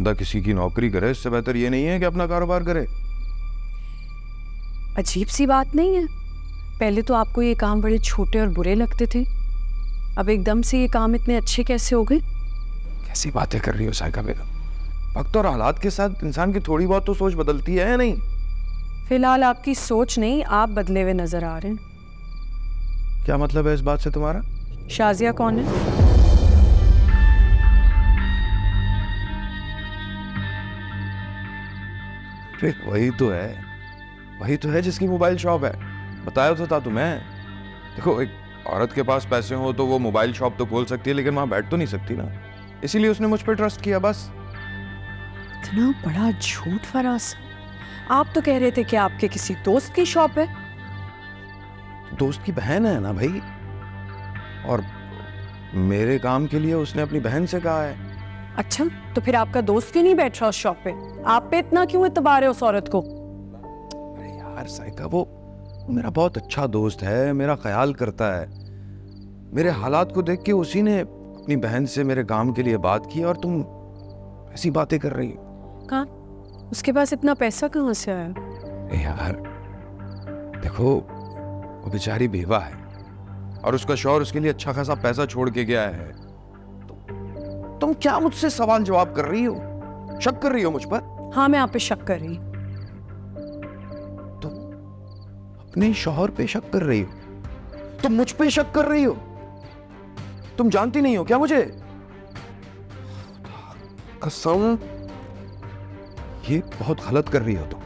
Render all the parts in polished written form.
बंदा किसी की नौकरी करे, इससे बेहतर ये नहीं है कि अपना कारोबार करे? अजीब सी बात नहीं है? पहले तो आपको ये काम बड़े छोटे और बुरे लगते थे, अब एकदम से ये काम इतने अच्छे कैसे हो गए? कैसी बातें कर रही हो साइका बेगम? वक्त और हालात के साथ इंसान की थोड़ी बहुत तो सोच बदलती है या नहीं? फिलहाल आपकी सोच नहीं, आप बदले हुए नजर आ रहे हैं। क्या मतलब है इस बात से तुम्हारा? शाजिया कौन है? वही तो है जिसकी मोबाइल शॉप है। बताया तो था तुम्हें। देखो, एक औरत के पास पैसे हो तो वो मोबाइल शॉप तो खोल सकती है, लेकिन वहां बैठ तो नहीं सकती ना। इसीलिए उसने मुझ पर ट्रस्ट किया, बस। इतना बड़ा झूठ फराज। आप तो कह रहे थे कि आपके किसी दोस्त की शॉप है। दोस्त की बहन है ना भाई, और मेरे काम के लिए उसने अपनी बहन से कहा है। अच्छा, तो फिर आपका दोस्त क्यों नहीं बैठ रहा उस शॉप पे? आप पे इतना क्यों इतबार है उस औरत को? अरे यार साइका, वो मेरा बहुत अच्छा दोस्त है, मेरा ख्याल करता है। मेरे हालात को देख के उसी ने अपनी बहन से मेरे काम के लिए बात की, और तुम ऐसी बातें कर रही हो। कहाँ? उसके पास इतना पैसा कहाँ से आया? यार देखो, वो बेचारी बेवा है और उसका शौहर उसके लिए अच्छा खासा पैसा छोड़ के गया है। तुम क्या मुझसे सवाल जवाब कर रही हो? शक कर रही हो मुझ पर? हाँ, मैं आप पे शक कर रही। तुम अपने शौहर पे शक कर रही हो? तुम मुझ पे शक कर रही हो? तुम जानती नहीं हो क्या मुझे? कसम, ये बहुत गलत कर रही हो तुम।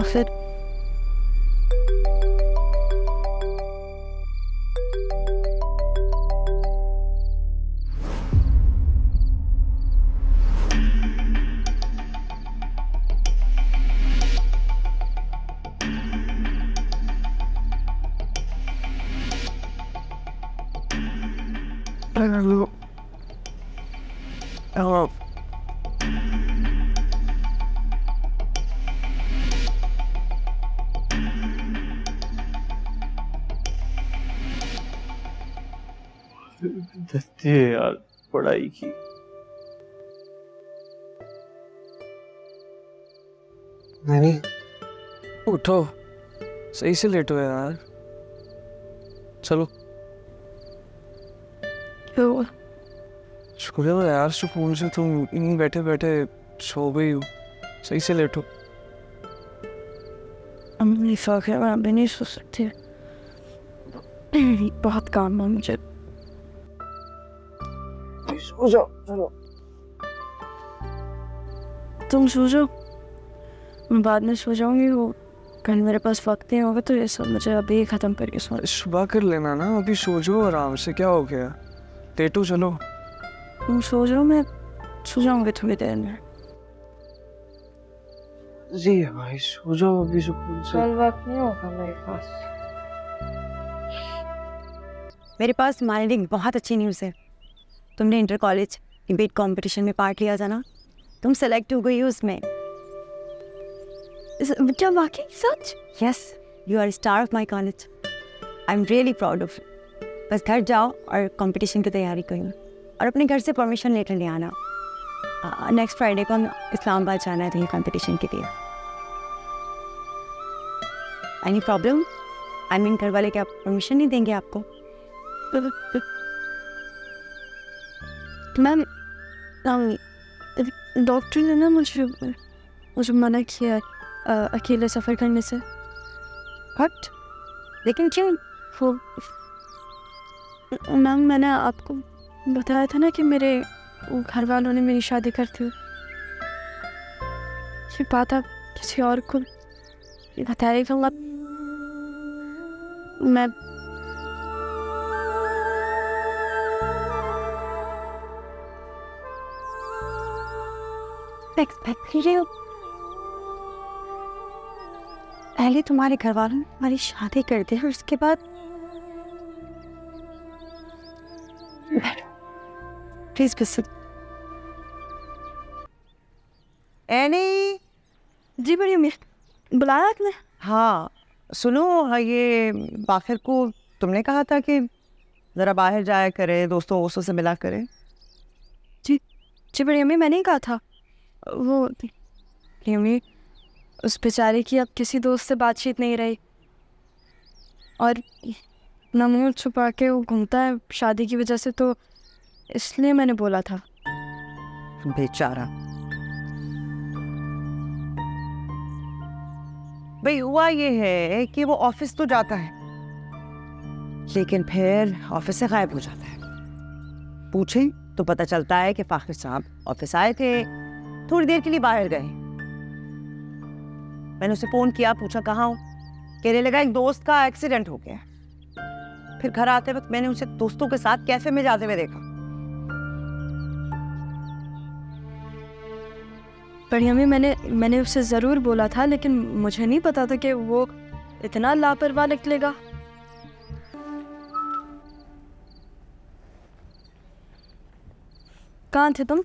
फिर दस्ती है यार पढ़ाई की। नहीं, उठो, सही से लेटो यार। चलो शुक्र है यार, सुकून से तुम यहीं बैठे बैठे सो गई हो। सही से लेटो। अम्मी फाक है, मैं अभी नहीं सो सकती, बहुत काम है मुझे। सो जाओ, चलो। तुम सो जाओ, मैं बाद में सो जाऊंगी। वो कल मेरे पास वक्त नहीं होगा, तो ये सब मुझे अभी ख़त्म करके सो। सुबह कर लेना ना, अभी सो जाओ आराम से। क्या हो गया? लेटो, चलो। तुम सो जाओ, मैं सो जाऊंगी थोड़ी देर में। जी भाई, सो जाओ अभी सुकून से। कल वक्त नहीं होगा मेरे पास। मेरे पास तुम्हारे लिए बहुत अच्छी न्यूज़ है। तुमने इंटर कॉलेज डिबेट कंपटीशन में पार्ट लिया था ना, तुम सेलेक्ट हो गई हो उसमें। क्या वाकई सच? Yes, you are star of my college. I am really proud of you. बस घर जाओ और कंपटीशन की तैयारी करो, और अपने घर से परमिशन लेटर ले आना। नेक्स्ट फ्राइडे को हम इस्लामाबाद जाना है तो कंपटीशन के लिए। Any problem? आई मीन घर वाले क्या परमिशन नहीं देंगे आपको? मैम, डॉक्टर ने ना मुझे मना किया अकेले सफ़र करने से। व्हाट? लेकिन क्यों? वो मैम, मैंने आपको बताया था ना कि मेरे घर वालों ने मेरी शादी करते हुए ये बात आप किसी और को बताइएगा। मैं एक्सपेक्ट कर रही हो? पहले तुम्हारे घर वालों ने तुम्हारी शादी कर दी और उसके बाद प्लीज बिस्किट। एनी। जी बड़ी अम्मी, बुलाया आपने? हाँ सुनो, हाँ ये बाखिर को तुमने कहा था कि ज़रा बाहर जाया करे, दोस्तों वोस्तों से मिला करे। जी जी बड़ी अम्मी, मैंने ही कहा था। वो बड़ी अम्मी, उस बेचारे की अब किसी दोस्त से बातचीत नहीं रही और ना मुँह छुपा के वो घूमता है शादी की वजह से, तो इसलिए मैंने बोला था। बेचारा। भाई हुआ ये है कि वो ऑफिस तो जाता है लेकिन फिर ऑफिस से गायब हो जाता है। पूछे तो पता चलता है कि फाखिर साहब ऑफिस आए थे, थोड़ी देर के लिए बाहर गए। मैंने उसे फोन किया, पूछा कहाँ हूँ, कहने लगा एक दोस्त का एक्सीडेंट हो गया। फिर घर आते वक्त मैंने उसे दोस्तों के साथ कैफे में जाते हुए देखा। बढ़िया में मैंने उससे ज़रूर बोला था, लेकिन मुझे नहीं पता था कि वो इतना लापरवाह निकलेगा। कहाँ थे तुम?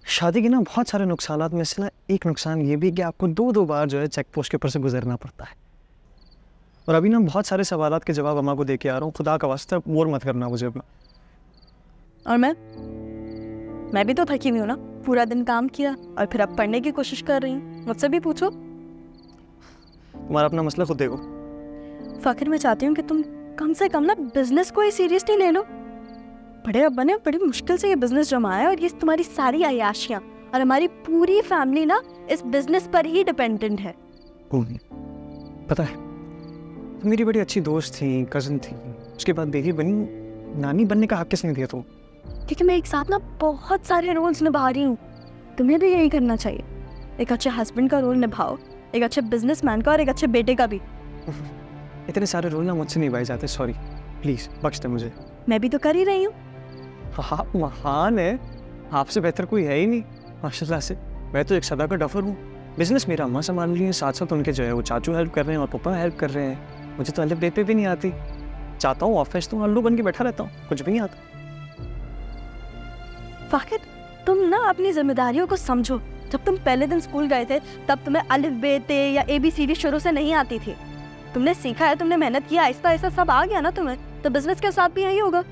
शादी के ना बहुत सारे नुकसानात में से ना एक नुकसान ये भी कि आपको 2-2 बार जो है चेक पोस्ट के ऊपर से गुजरना पड़ता है। और अभी ना बहुत सारे सवालात के जवाब अम्मा को दे के आ रहा हूँ, खुदा का वास्ता बोर मत करना मुझे अपना। और मैं भी तो थकी हुई हूँ ना, पूरा दिन काम किया और फिर अब पढ़ने की कोशिश कर रही हूँ। मुझसे भी पूछो। तुम्हारा अपना मसला खुद देखो। फाखिर, मैं चाहती हूँ कि तुम कम से कम ना बिजनेस को ही सीरियसली ले लो। बड़े अब्बा ने बड़ी मुश्किल से ये बिजनेस जमाया और ये तुम्हारी सारी अय्याशियाँ और हमारी पूरी फैमिली ना इस बिजनेस पर ही डिपेंडेंट है। पता है, तुम मेरी बड़ी अच्छी दोस्त थी, कजन थी, उसके बाद बेटी बनी, नानी बनने का हक किसने दिया तुम? क्योंकि मैं एक साथ ना बहुत सारे रोल्स निभा रही हूँ। तुम्हें भी यही करना चाहिए, एक अच्छे हस्बैंड का रोल निभाओ, एक अच्छे बिजनेसमैन का और एक अच्छे बेटे का भी। इतने सारे रोल ना मुझसे निभाए जाते, सॉरी, प्लीज बख्श दे मुझे। मैं भी तो कर ही रही हूँ। आप महान है, आपसे बेहतर कोई है ही नहीं माशाल्लाह से। मैं तो एक सदा का डफर हूँ। बिजनेस मेरा अम्मा संभाल रही है, साथ साथ उनके जो है वो चाचू हेल्प कर रहे हैं और पापा हेल्प कर रहे हैं। मुझे तो अलिफ बेते भी नहीं आती, चाहता हूँ ऑफिस तो अल्लू बन के बैठा रहता हूँ, कुछ भी नहीं आता। फाखिर, तुम ना अपनी जिम्मेदारियों को समझो। जब तुम पहले दिन स्कूल गए थे तब तुम्हें अलिफ बेते या ABCD शुरू से नहीं आती थी। तुमने सीखा है, तुमने मेहनत किया, आहिस्ता आहिस्ता सब आ गया ना तुम्हें, तो बिजनेस के साथ भी यही होगा।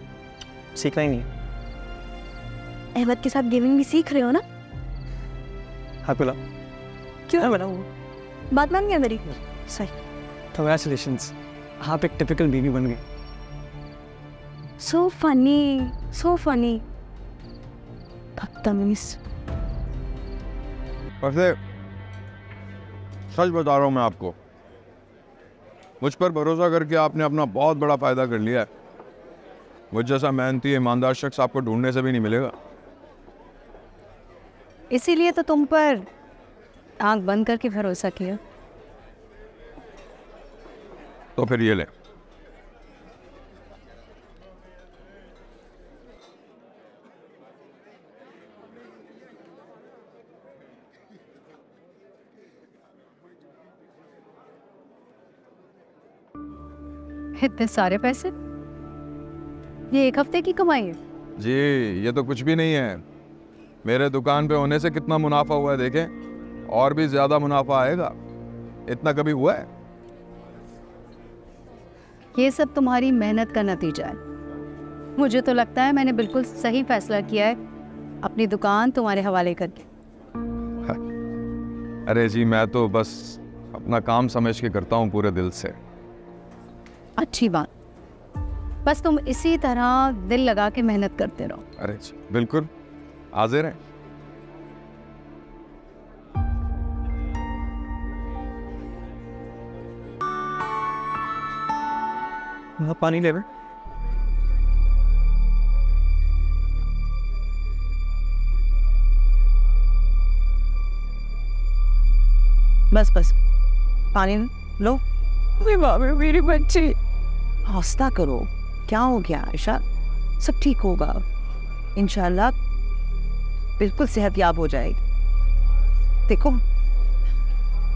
सीखना ही नहीं है। अहमद के साथ गेमिंग भी सीख रहे हो ना? हाँ बोला। क्यों? हाँ बनाओ। बात मान गया मेरी? सही। Congratulations, आप एक टिपिकल बीवी बन गए। So funny, so funny। बदतमीज। वैसे सच बता रहा हूँ मैं आपको, मुझ पर भरोसा करके आपने अपना बहुत बड़ा फायदा कर लिया है। मुझ जैसा मेहनती ईमानदार शख्स आपको ढूंढने से भी नहीं मिलेगा। इसीलिए तो तुम पर आंख बंद करके भरोसा किया। तो फिर ये ले, इतने सारे पैसे? ये एक हफ्ते की कमाई है? जी ये तो कुछ भी नहीं है। मेरे दुकान पे होने से कितना मुनाफा हुआ है देखें, और भी ज्यादा मुनाफा आएगा। इतना कभी हुआ है? ये सब तुम्हारी मेहनत का नतीजा है। मुझे तो लगता है मैंने बिल्कुल सही फैसला किया है अपनी दुकान तुम्हारे हवाले करके। अरे जी, मैं तो बस अपना काम समझ के करता हूँ पूरे दिल से। अच्छी बात, बस तुम इसी तरह दिल लगा के मेहनत करते रहो। अरे जी बिल्कुल, हाजिर हैं। हाँ पानी ले। बस बस पानी लो। मेरी बच्ची। हौसला करो, क्या हो गया आयशा, सब ठीक होगा इंशाल्लाह, बिल्कुल सेहतयाब हो जाएगी। देखो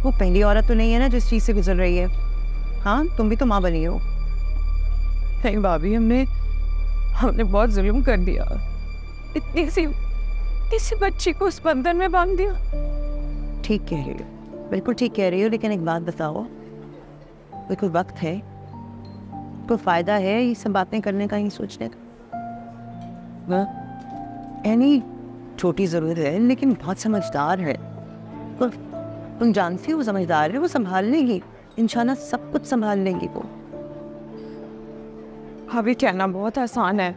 वो पहली औरत तो नहीं है ना जिस चीज़ से गुजर रही है। हाँ तुम भी तो माँ बनी हो। नहीं भाभी, हमने हमने बहुत जुल्म कर दिया। इतनी सी बच्ची को उस बंधन में बांध दिया। ठीक कह रही हो, बिल्कुल ठीक कह रही हो, लेकिन एक बात बताओ, कोई वक्त है, कोई फायदा है ये सब बातें करने का, ये सोचने का? एनी छोटी ज़रूर है लेकिन बहुत समझदार है। तुम जानती हो वो समझदार है, वो संभाल लेगी, इंशाल्लाह सब कुछ संभाल लेंगी वो। अभी कहना बहुत आसान है,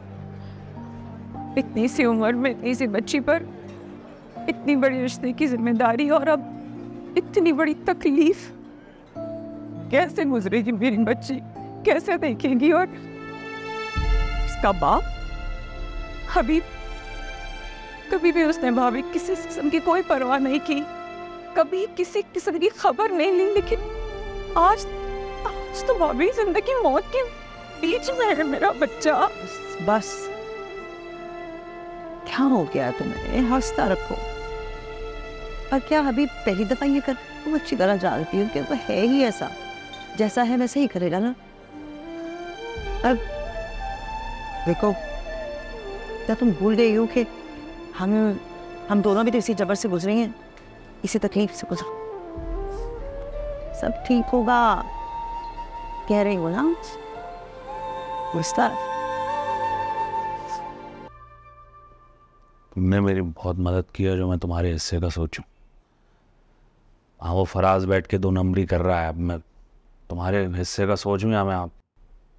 इतनी सी उम्र में इतनी सी बच्ची पर इतनी बड़ी रिश्ते की जिम्मेदारी और अब इतनी बड़ी तकलीफ। कैसे गुजरेगी मेरी बच्ची, कैसे देखेगी? और इसका बाप अभी कभी भी उसने भाभी किसी किस्म की कोई परवाह नहीं की, कभी किसी किस्म की खबर नहीं ली, लेकिन आज तो भाभी जिंदगी मौत के बीच में है मेरा बच्चा। बस क्या हो गया तुम्हें? हंसता रखो। और क्या अभी पहली दफा ये कर, तुम अच्छी तरह जानती हो कि वो है ही ऐसा, जैसा है वैसे ही करेगा ना। अब देखो, क्या तुम भूल गई हो कि हम दोनों भी तो इसी जबर से गुजरे हैं, इसी तकलीफ से गुजरे। सब ठीक होगा, कह रही हो ना मुस्ताद। तुमने मेरी बहुत मदद की है, जो मैं तुम्हारे हिस्से का सोचूं। हाँ, वो फराज बैठ के 2 नंबरी कर रहा है, अब मैं तुम्हारे हिस्से का सोचूं या मैं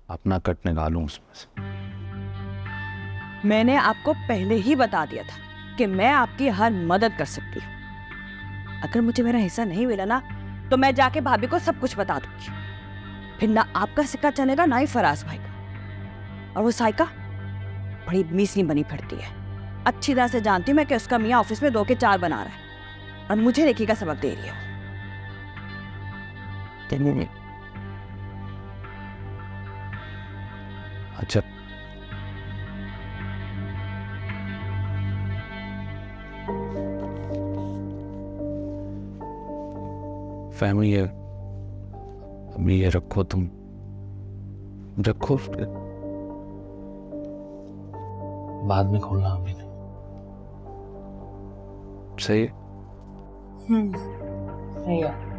अपना कट निकालूं उसमें से। मैंने आपको पहले ही बता दिया था कि मैं आपकी हर मदद कर सकती हूँ। अगर मुझे मेरा हिस्सा नहीं मिला ना, तो मैं जाके भाभी को सब कुछ बता दूंगी। फिर ना आपका सिक्का चलेगा, ना ही फराज भाई का। और वो साइका बड़ी मीसनी बनी फिरती है, अच्छी तरह से जानती हूँ मैं कि उसका मियाँ ऑफिस में 2 के 4 बना रहा है और मुझे नेकी का सबक दे रही है। अच्छा, फैमिली है, अभी ये रखो, तुम रखो, बाद में खोलना अभी नहीं। सही है? सही है।